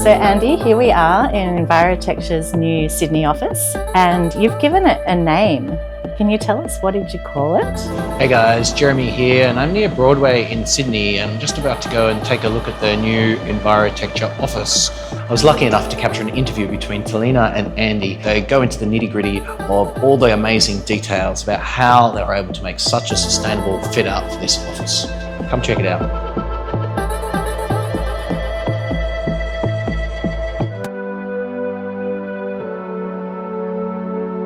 So Andy, here we are in Envirotecture's new Sydney office, and you've given it a name. Can you tell us, what did you call it? Hey guys, Jeremy here, and I'm near Broadway in Sydney, and I'm just about to go and take a look at the new Envirotecture office. I was lucky enough to capture an interview between Talina and Andy. They go into the nitty-gritty of all the amazing details about how they were able to make such a sustainable fit out for this office. Come check it out.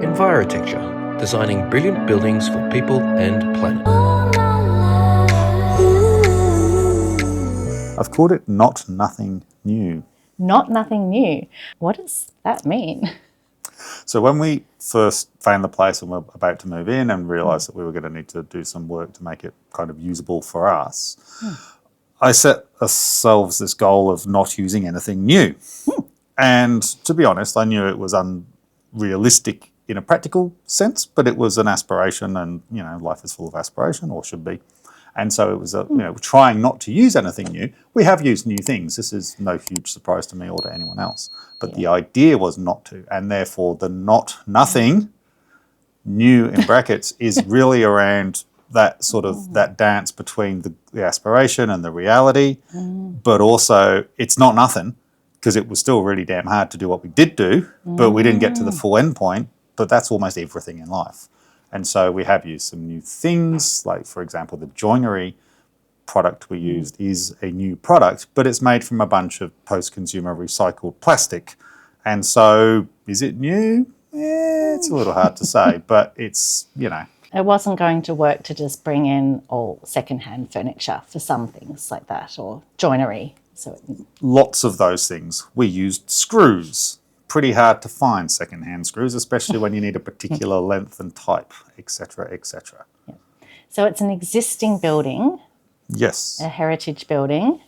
Envirotecture, designing brilliant buildings for people and planet. I've called it Not Nothing New. Not nothing new. What does that mean? So when we first found the place and were about to move in and realised that we were going to need to do some work to make it kind of usable for us, I set ourselves this goal of not using anything new. And to be honest, I knew it was unrealistic in a practical sense, but it was an aspiration, and you know, life is full of aspiration, or should be. And so it was trying not to use anything new. We have used new things. This is no huge surprise to me or to anyone else. But the idea was not to, and therefore the not nothing new in brackets is really around that sort of that dance between the aspiration and the reality, but also it's not nothing, because it was still really damn hard to do what we did do, but we didn't get to the full end point. But that's almost everything in life. And so we have used some new things, like, for example, the joinery product we used is a new product, but it's made from a bunch of post-consumer recycled plastic. And so is it new? It's a little hard to say, but it's, you know. It wasn't going to work to just bring in all second-hand furniture for some things like that, or joinery. Lots of those things. We used screws. Pretty hard to find second-hand screws, especially when you need a particular length and type, etc., etc. Yeah. So it's an existing building. Yes. A heritage building.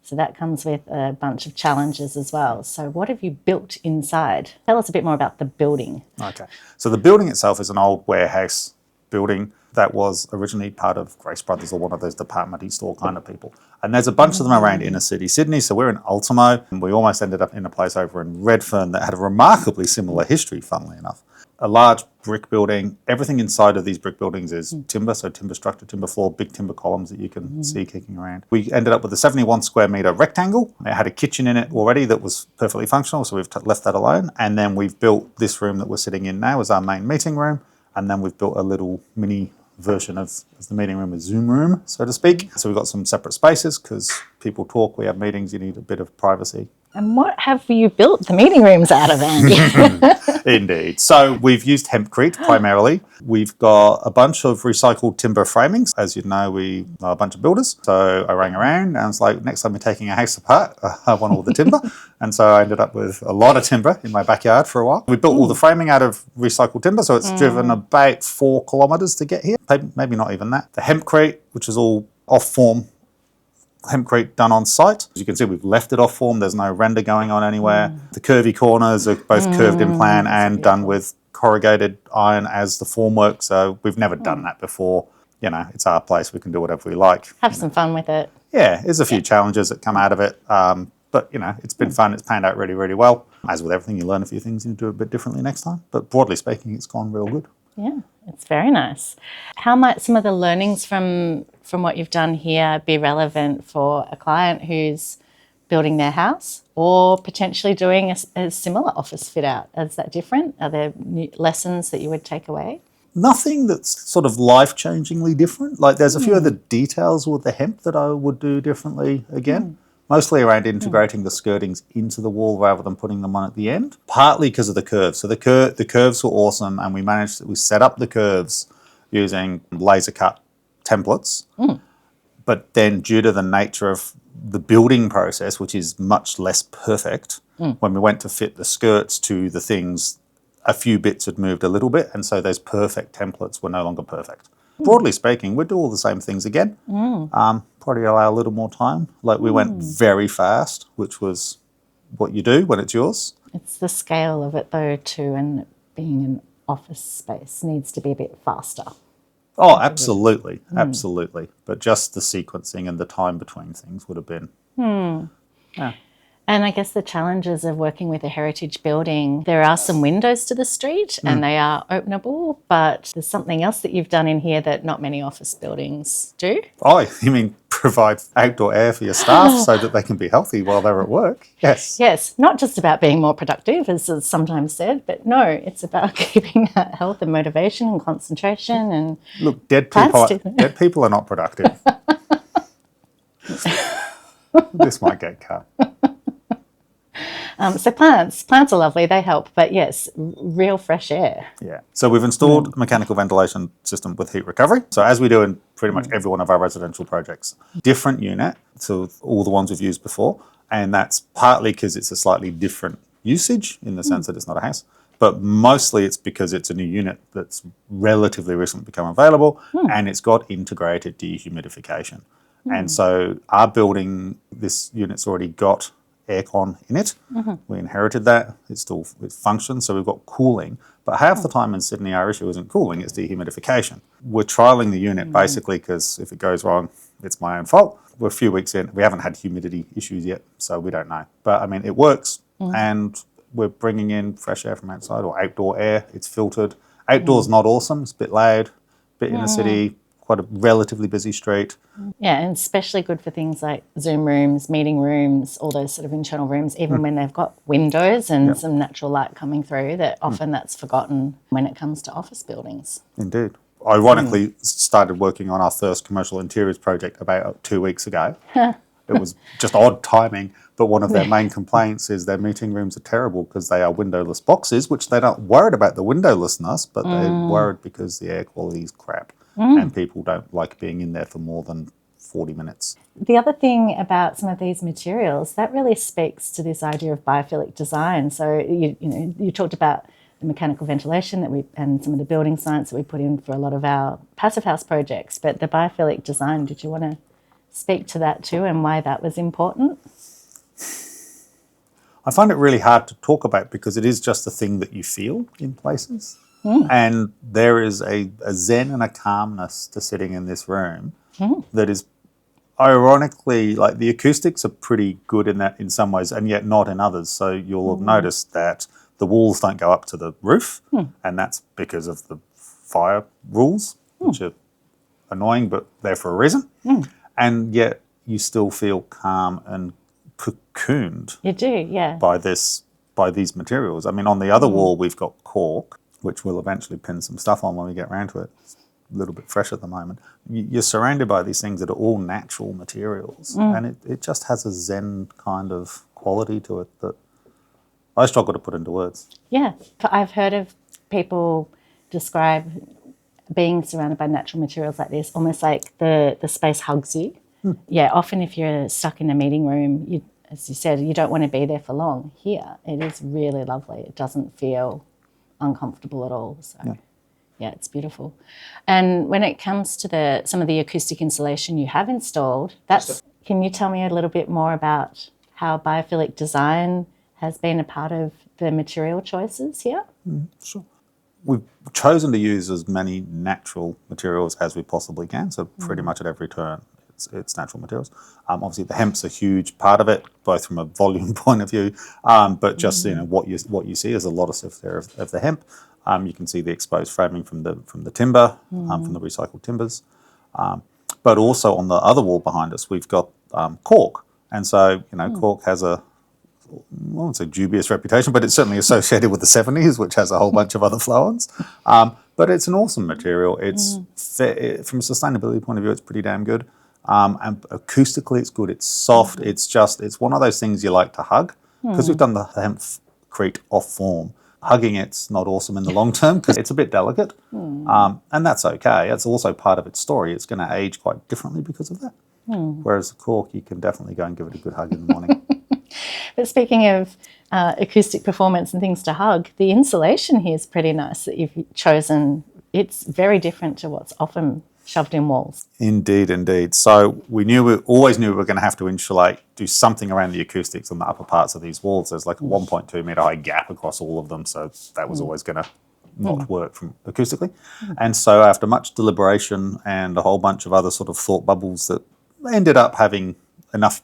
So that comes with a bunch of challenges as well. So what have you built inside? Tell us a bit more about the building. Okay. So the building itself is an old warehouse building that was originally part of Grace Brothers, or one of those department store kind of people. And there's a bunch of them around inner city Sydney. So we're in Ultimo, and we almost ended up in a place over in Redfern that had a remarkably similar history, funnily enough. A large brick building. Everything inside of these brick buildings is timber, so timber structure, timber floor, big timber columns that you can see kicking around. We ended up with a 71 square metre rectangle. It had a kitchen in it already that was perfectly functional, so we've left that alone. And then we've built this room that we're sitting in now as our main meeting room. And then we've built a little mini version of the meeting room, a Zoom room, so to speak. So we've got some separate spaces because people talk, we have meetings, you need a bit of privacy. And what have you built the meeting rooms out of, Andy? Indeed. So we've used Hempcrete primarily. We've got a bunch of recycled timber framings. As you know, we are a bunch of builders. So I rang around and I was like, next time we're taking a house apart, I want all the timber. And so I ended up with a lot of timber in my backyard for a while. We built all the framing out of recycled timber, so it's driven about 4 kilometres to get here. Maybe not even that. The Hempcrete, which is all off-form Hempcrete done on site. As you can see, we've left it off form. There's no render going on anywhere. The curvy corners are both curved in plan and done with corrugated iron as the formwork. So we've never done that before. You know, it's our place. We can do whatever we like. Have some fun with it. Yeah, there's a few challenges that come out of it. But, you know, it's been fun. It's panned out really, really well. As with everything, you learn a few things and you do it a bit differently next time. But broadly speaking, it's gone real good. Yeah, it's very nice. How might some of the learnings from what you've done here be relevant for a client who's building their house or potentially doing a similar office fit out? Is that different? Are there new lessons that you would take away? Nothing that's sort of life-changingly different. Like there's a few other details with the hemp that I would do differently again. Mostly around integrating the skirtings into the wall rather than putting them on at the end. Partly because of the curves. So the curves were awesome, and we set up the curves using laser cut templates. But then due to the nature of the building process, which is much less perfect, when we went to fit the skirts to the things, a few bits had moved a little bit, and so those perfect templates were no longer perfect. Broadly speaking, we'd do all the same things again. Probably allow a little more time. Like we went very fast, which was what you do when it's yours. It's the scale of it though too, and being an office space needs to be a bit faster. Oh, absolutely, absolutely. But just the sequencing and the time between things would have been. Yeah. And I guess the challenges of working with a heritage building, there are some windows to the street and they are openable, but there's something else that you've done in here that not many office buildings do. Oh, you mean provide outdoor air for your staff so that they can be healthy while they're at work? Yes. Yes, not just about being more productive, as is sometimes said, but no, it's about keeping that health and motivation and concentration and Look, dead people are not productive. This might get cut. So plants are lovely, they help, but yes, real fresh air. Yeah. So we've installed a mechanical ventilation system with heat recovery. So as we do in pretty much every one of our residential projects, different unit to all the ones we've used before. And that's partly because it's a slightly different usage in the sense that it's not a house, but mostly it's because it's a new unit that's relatively recently become available and it's got integrated dehumidification. And so our building, this unit's already got aircon in it. We inherited that. It functions, so we've got cooling. But half the time in Sydney, our issue isn't cooling, it's dehumidification. We're trialling the unit basically because if it goes wrong, it's my own fault. We're a few weeks in. We haven't had humidity issues yet, so we don't know. But I mean, it works, and we're bringing in fresh air from outside or outdoor air. It's filtered. Outdoors not awesome. It's a bit loud, bit in the city, quite a relatively busy street. Yeah, and especially good for things like Zoom rooms, meeting rooms, all those sort of internal rooms, even when they've got windows and some natural light coming through, that often that's forgotten when it comes to office buildings. Indeed. Ironically, started working on our first commercial interiors project about 2 weeks ago. It was just odd timing, but one of their main complaints is their meeting rooms are terrible because they are windowless boxes, which they're not worried about the windowlessness, but they're worried because the air quality is crap and people don't like being in there for more than 40 minutes. The other thing about some of these materials, that really speaks to this idea of biophilic design. So, you talked about the mechanical ventilation and some of the building science that we put in for a lot of our passive house projects, but the biophilic design, did you want to speak to that too and why that was important? I find it really hard to talk about because it is just a thing that you feel in places. And there is a zen and a calmness to sitting in this room that is ironically, like the acoustics are pretty good in that in some ways and yet not in others. So you'll have noticed that the walls don't go up to the roof and that's because of the fire rules, which are annoying, but they're for a reason. And yet you still feel calm and cocooned. You do, yeah. By these materials. I mean, on the other wall, we've got cork, which we'll eventually pin some stuff on when we get around to it. It's a little bit fresh at the moment. You're surrounded by these things that are all natural materials, and it just has a zen kind of quality to it that I struggle to put into words. Yeah. I've heard of people describe being surrounded by natural materials like this, almost like the space hugs you. Yeah, often if you're stuck in a meeting room, as you said, you don't want to be there for long. Here, it is really lovely. It doesn't feel uncomfortable at all. So, yeah, it's beautiful. And when it comes to some of the acoustic insulation you have installed, can you tell me a little bit more about how biophilic design has been a part of the material choices here? Sure. We've chosen to use as many natural materials as we possibly can, so pretty much at every turn it's natural materials. Obviously the hemp's a huge part of it, both from a volume point of view, but just what you see is a lot of stuff there of the hemp. You can see the exposed framing from the timber, from the recycled timbers, but also on the other wall behind us we've got cork, and so cork has I won't say dubious reputation, but it's certainly associated with the 70s, which has a whole bunch of other flow-ons. But it's an awesome material. It's from a sustainability point of view, it's pretty damn good. And acoustically, it's good. It's soft. It's one of those things you like to hug because we've done the Hempcrete off form. Hugging it's not awesome in the long term because it's a bit delicate, and that's okay. It's also part of its story. It's going to age quite differently because of that. Whereas the cork, you can definitely go and give it a good hug in the morning. But speaking of acoustic performance and things to hug, the insulation here is pretty nice that you've chosen. It's very different to what's often shoved in walls. Indeed, indeed. So we always knew we were going to have to insulate, do something around the acoustics on the upper parts of these walls. There's like a 1.2 metre high gap across all of them, so that was always going to not work from acoustically. And so after much deliberation and a whole bunch of other sort of thought bubbles that ended up having enough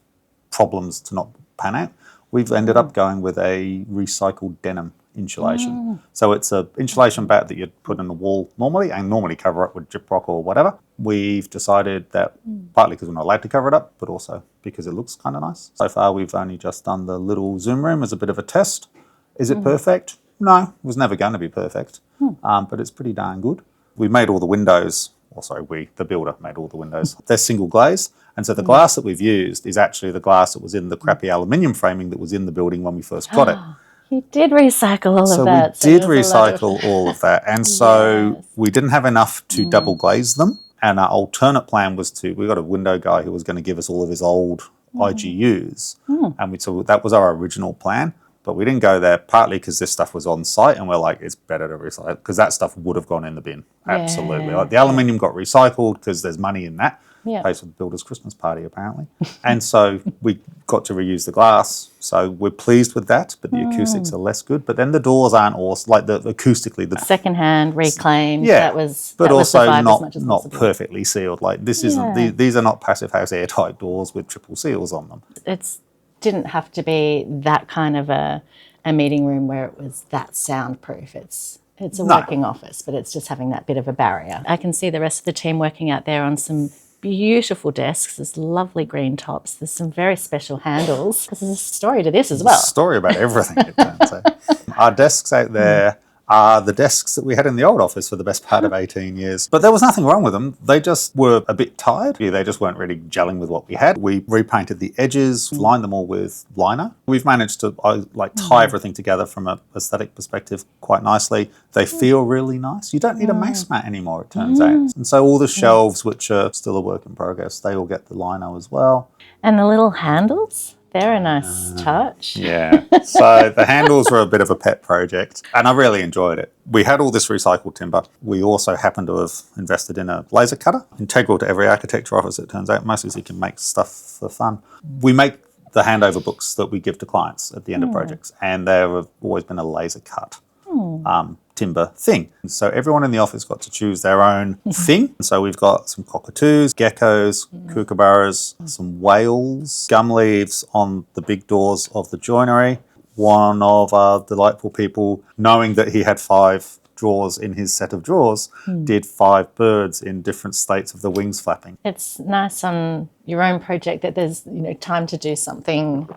problems to not pan out, We've ended up going with a recycled denim insulation. So it's a insulation batt that you'd put in the wall normally and normally cover up with gyprock or whatever. We've decided that partly because we're not allowed to cover it up, but also because it looks kind of nice. So far, we've only just done the little Zoom room as a bit of a test. Is it perfect? No, it was never going to be perfect, but it's pretty darn good. We made all the windows, the builder made all the windows. They're single glazed. And so the glass that we've used is actually the glass that was in the crappy aluminium framing that was in the building when we first got it. You did recycle all of that. So we did recycle all of that. And so we didn't have enough to double glaze them. And our alternate plan was we got a window guy who was going to give us all of his old IGUs. And so that was our original plan. But we didn't go there partly because this stuff was on site and we're like, it's better to recycle because that stuff would have gone in the bin. Absolutely. Like the aluminium got recycled because there's money in that. Pays for the builder's Christmas party, apparently. And so we got to reuse the glass. So we're pleased with that, but the acoustics are less good. But then the doors aren't awesome, like acoustically. The secondhand, reclaimed. Yeah, but also not perfectly sealed. Like this isn't, these are not passive house airtight doors with triple seals on them. It didn't have to be that kind of a meeting room where it was that soundproof. It's a working office, but it's just having that bit of a barrier. I can see the rest of the team working out there on some beautiful desks. There's lovely green tops. There's some very special handles. There's a story to this as well. There's a story about everything, it turns out. Our desks out there are the desks that we had in the old office for the best part of 18 years. But there was nothing wrong with them. They just were a bit tired. They just weren't really gelling with what we had. We repainted the edges, lined them all with liner. We've managed to tie everything together from an aesthetic perspective quite nicely. They feel really nice. You don't need a mass mat anymore, it turns out. And so all the shelves, which are still a work in progress, they all get the lino as well. And the little handles? They're a nice touch. Yeah. So the handles were a bit of a pet project and I really enjoyed it. We had all this recycled timber. We also happened to have invested in a laser cutter, integral to every architecture office, it turns out, mostly so you can make stuff for fun. We make the handover books that we give to clients at the end of projects and there have always been a laser cut timber thing. So everyone in the office got to choose their own thing. So we've got some cockatoos, geckos, kookaburras, some whales, gum leaves on the big doors of the joinery. One of our delightful people, knowing that he had 5 drawers in his set of drawers, did 5 birds in different states of the wings flapping. It's nice on your own project that there's time to do something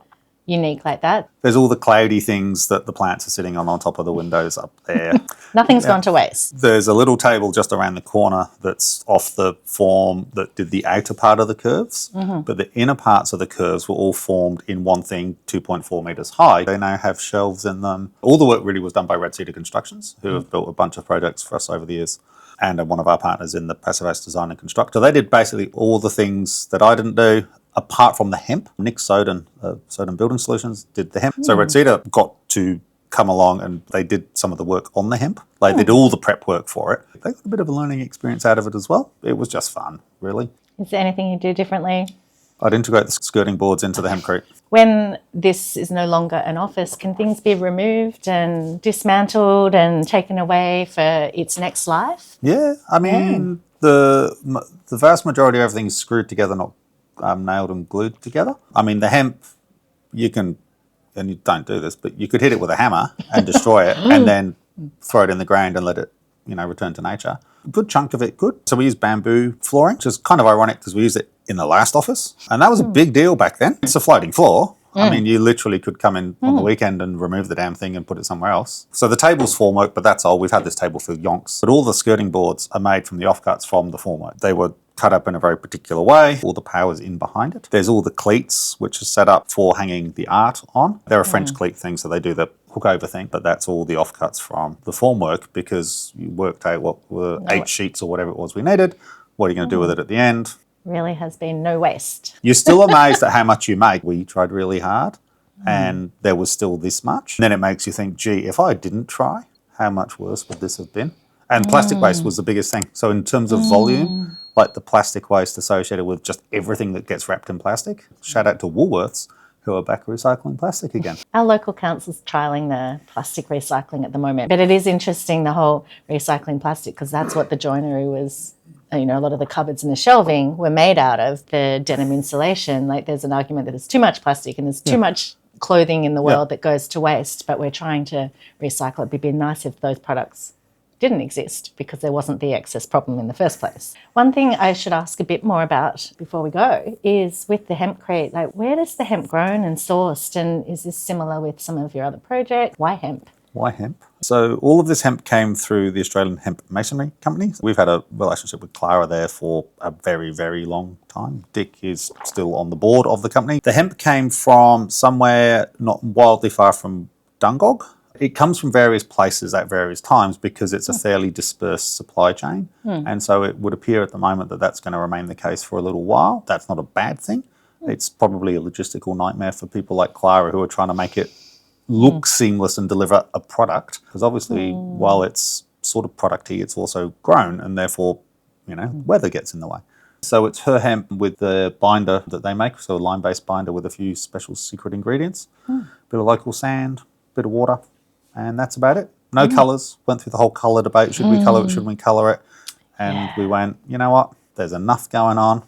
unique like that. There's all the cloudy things that the plants are sitting on top of the windows up there. Nothing's gone to waste. There's a little table just around the corner that's off the form that did the outer part of the curves, but the inner parts of the curves were all formed in one thing 2.4 metres high. They now have shelves in them. All the work really was done by Red Cedar Constructions, who have built a bunch of projects for us over the years, and one of our partners in the Passive House Design and Constructor. They did basically all the things that I didn't do, apart from the hemp. Nick Soden, Soden Building Solutions, did the hemp. So Red Cedar got to come along and they did some of the work on the hemp. They did all the prep work for it. They got a bit of a learning experience out of it as well. It was just fun, really. Is there anything you do differently? I'd integrate the skirting boards into the Hempcrete. When this is no longer an office, can things be removed and dismantled and taken away for its next life? Yeah, I mean, the vast majority of everything is screwed together, not nailed and glued together. I mean, the hemp, you can, and you don't do this, but you could hit it with a hammer and destroy it and then throw it in the ground and let it, return to nature. A good chunk of it could. So we use bamboo flooring, which is kind of ironic because we used it in the last office. And that was a big deal back then. It's a floating floor. I mean, you literally could come in on the weekend and remove the damn thing and put it somewhere else. So the table's formwork, but that's old. We've had this table for yonks. But all the skirting boards are made from the offcuts from the formwork. They were cut up in a very particular way. All the power's in behind it. There's all the cleats, which are set up for hanging the art on. They're a French cleat thing, so they do the hook over thing, but that's all the offcuts from the formwork because you worked out what were 8 sheets or whatever it was we needed. What are you going to do with it at the end? Really has been no waste. You're still amazed at how much you make. We tried really hard and there was still this much. And then it makes you think, gee, if I didn't try, how much worse would this have been? And plastic waste was the biggest thing. So in terms of volume, like the plastic waste associated with just everything that gets wrapped in plastic, shout out to Woolworths, who are back recycling plastic again. Our local council's trialling the plastic recycling at the moment. But it is interesting, the whole recycling plastic, because that's what the joinery was. A lot of the cupboards and the shelving were made out of the denim insulation. Like there's an argument that there's too much plastic and there's too much clothing in the world that goes to waste, but we're trying to recycle it. It'd be nice if those products didn't exist because there wasn't the excess problem in the first place. One thing I should ask a bit more about before we go is with the Hempcrete, like where does the hemp grown and sourced, and is this similar with some of your other projects? Why hemp? Why hemp? So all of this hemp came through the Australian Hemp Masonry Company. We've had a relationship with Clara there for a very, very long time. Dick is still on the board of the company. The hemp came from somewhere not wildly far from Dungog. It comes from various places at various times because it's a fairly dispersed supply chain. And so it would appear at the moment that that's going to remain the case for a little while. That's not a bad thing. It's probably a logistical nightmare for people like Clara who are trying to make it look seamless and deliver a product. Because obviously, while it's sort of producty, it's also grown and therefore, you know, weather gets in the way. So it's her hemp with the binder that they make, so a lime-based binder with a few special secret ingredients, bit of local sand, bit of water, and that's about it. No colours. Went through the whole colour debate. Should we colour it? Shouldn't we colour it? And we went, you know what? There's enough going on.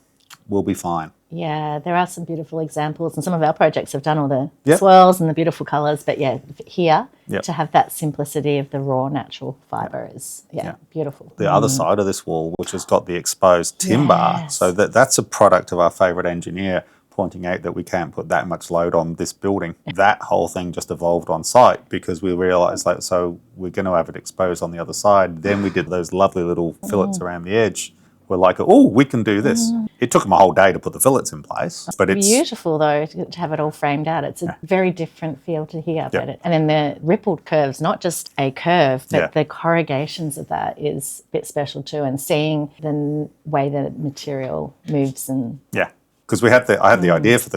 We'll be fine. Yeah, there are some beautiful examples, and some of our projects have done all the swirls and the beautiful colours, but here, to have that simplicity of the raw natural fibre is, beautiful. The other side of this wall, which has got the exposed timber, so that's a product of our favourite engineer pointing out that we can't put that much load on this building. That whole thing just evolved on site because we realised, like, so we're going to have it exposed on the other side. Then we did those lovely little fillets around the edge. We're like, oh, we can do this. It took them a whole day to put the fillets in place. But it's beautiful, though, to have it all framed out. It's a very different feel to here. And then the rippled curves, not just a curve, but the corrugations of that is a bit special too. And seeing the way the material moves and... Yeah, because I had the idea for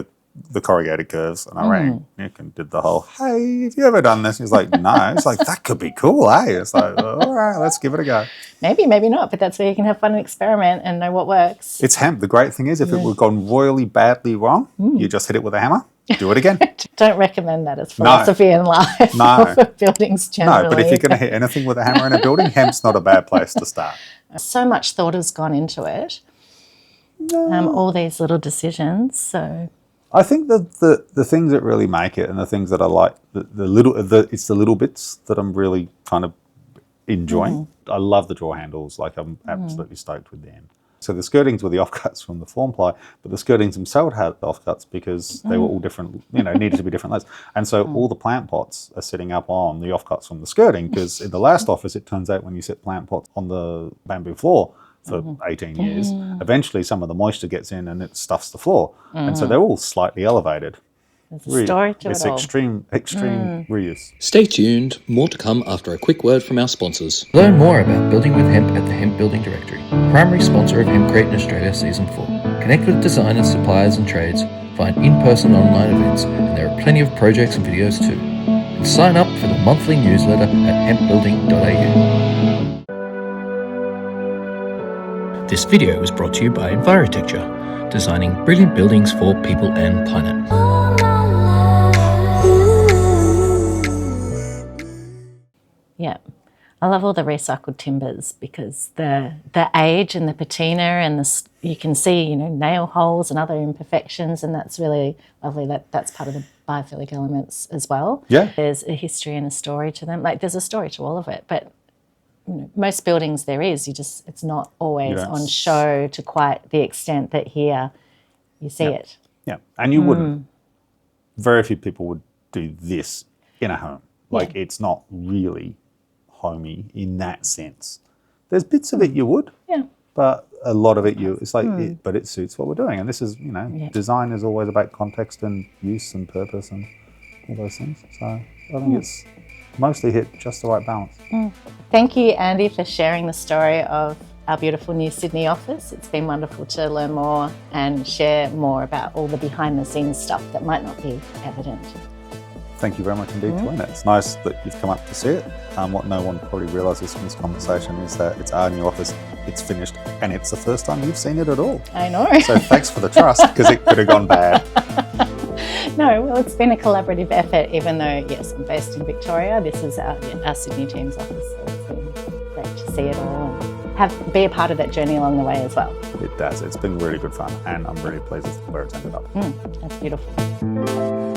the corrugated curves, and I rang Nick and did the whole, hey, have you ever done this? He's like, no. It's like, that could be cool, eh? It's like, all right, let's give it a go. Maybe, maybe not, but that's where you can have fun and experiment and know what works. It's hemp. The great thing is if it would have gone royally badly wrong, you just hit it with a hammer, do it again. Don't recommend that as philosophy in life for buildings generally. No, but if you're going to hit anything with a hammer in a building, hemp's not a bad place to start. So much thought has gone into it. All these little decisions, so... I think that the things that really make it, and the things that I like, it's the little bits that I'm really kind of enjoying. I love the drawer handles. Like, I'm absolutely stoked with them. So the skirtings were the offcuts from the form ply, but the skirtings themselves had offcuts because they were all different, needed to be different layers. And so all the plant pots are sitting up on the offcuts from the skirting because in the last office, it turns out when you set plant pots on the bamboo floor for 18 years, eventually some of the moisture gets in and it stuffs the floor. And so they're all slightly elevated. There's a story to it's it all. extreme reuse. Stay tuned, more to come after a quick word from our sponsors. Learn more about building with hemp at the Hemp Building Directory, primary sponsor of Hempcrete in Australia Season 4. Connect with designers, suppliers and trades, find in-person and online events, and there are plenty of projects and videos too. And sign up for the monthly newsletter at hempbuilding.au. This video was brought to you by Envirotecture, designing brilliant buildings for people and planet. Yeah, I love all the recycled timbers because the age and the patina and you can see nail holes and other imperfections, and that's really lovely. That's part of the biophilic elements as well. Yeah, there's a history and a story to them. Like, there's a story to all of it, but most buildings there is. It's not always on show to quite the extent that here you see it. Yeah, and you wouldn't. Very few people would do this in a home. Like, it's not really homey in that sense. There's bits of it you would, but a lot of it it's like, but it suits what we're doing. And this is, design is always about context and use and purpose and all those things. So I think it's mostly hit just the right balance. Thank you, Andy, for sharing the story of our beautiful new Sydney office. It's been wonderful to learn more and share more about all the behind the scenes stuff that might not be evident. Thank you very much indeed, Talina. It's nice that you've come up to see it. What no one probably realises from this conversation is that it's our new office, it's finished, and it's the first time you've seen it at all. I know. So thanks for the trust, because it could have gone bad. No, well, it's been a collaborative effort, even though, yes, I'm based in Victoria. This is our Sydney team's office, so it's been great to see it all and be a part of that journey along the way as well. It does. It's been really good fun, and I'm really pleased with where it's ended up. That's beautiful.